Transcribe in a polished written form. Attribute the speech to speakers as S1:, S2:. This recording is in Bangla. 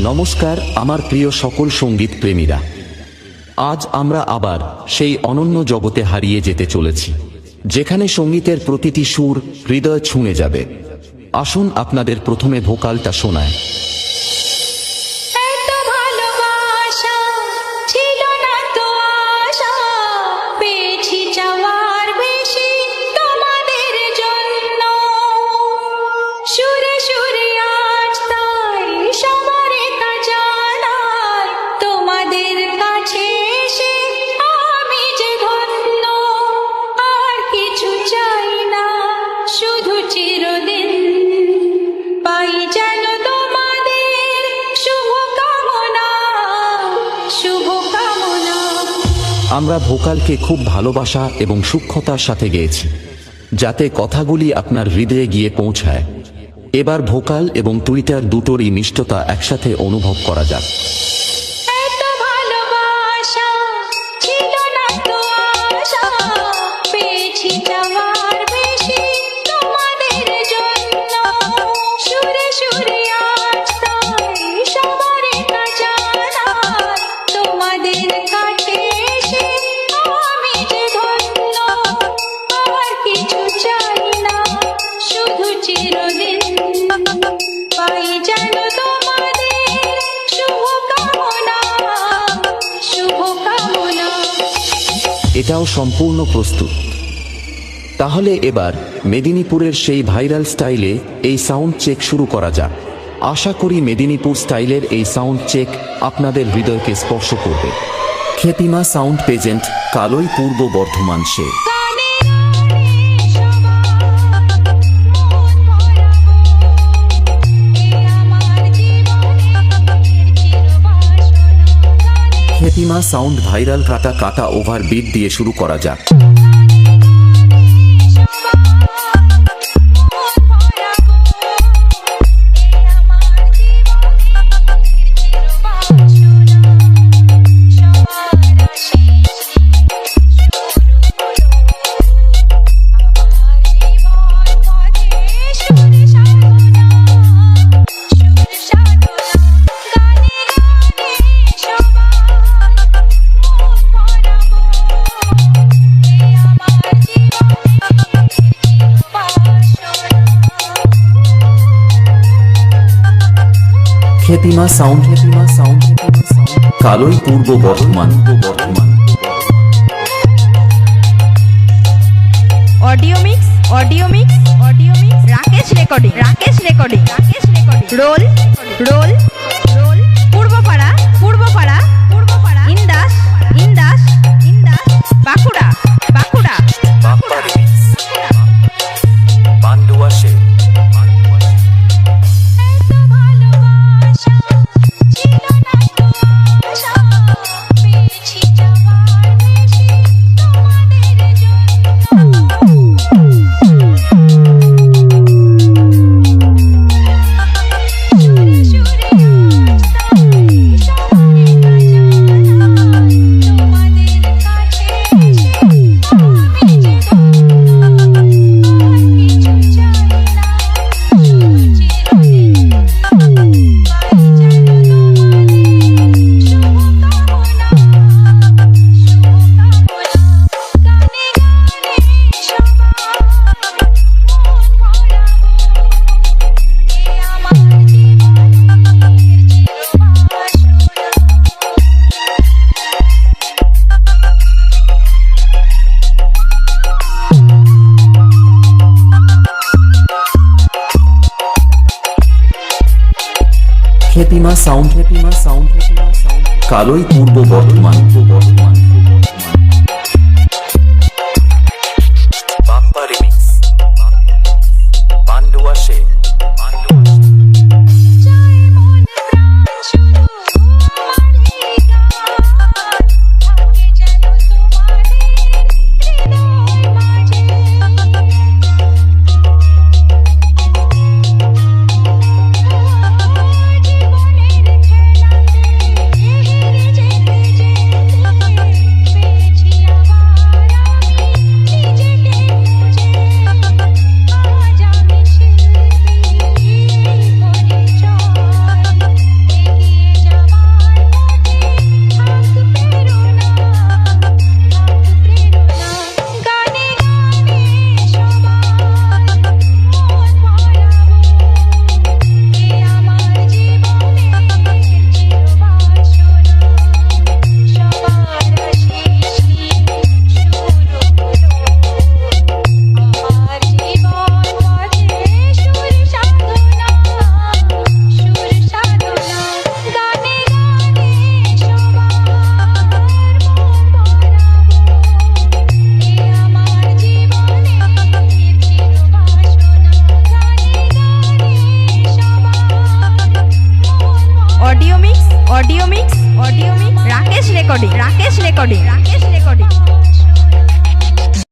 S1: নমস্কার আমার প্রিয় সকল সঙ্গীত প্রেমীরা, আজ আমরা আবার সেই অনন্য জগতে হারিয়ে যেতে চলেছি যেখানে সঙ্গীতের প্রতিটি সুর হৃদয় ছুঁয়ে যাবে। আসুন আপনাদের প্রথমে ভোকালটা শোনায়। আমরা ভোকালকে খুব ভালোবাসা এবং সূক্ষ্মতার সাথে গেয়েছি যাতে কথাগুলি আপনার হৃদয়ে গিয়ে পৌঁছায়। এবার ভোকাল এবং টুইটার দুটোরই মিষ্টতা একসাথে অনুভব করা যাক। এটাও সম্পূর্ণ প্রস্তুত। তাহলে এবার মেদিনীপুরের সেই ভাইরাল স্টাইলে এই সাউন্ড চেক শুরু করা যাক। আশা করি মেদিনীপুর স্টাইলের এই সাউন্ড চেক আপনাদের হৃদয়কে স্পর্শ করবে। খেপিমা সাউন্ড প্রেজেন্ট, কালই পূর্ব বর্ধমান সে। খেপিমা সাউন্ড ভাইরাল কাটা কাটা ওভার বিট দিয়ে শুরু করা যাক। খেপিমা sound, Kalai Purba Bardhaman.
S2: Audio mix, Rakesh recording, Rol Purbapara, Indas, Bankura,
S1: Pandua সে। খেপিমা সাউন্ড, কালই পূর্ব বর্ধমান। বাপ্পা রিমিক্স, পান্ডুয়া সে।
S2: Audio mix Rakesh recording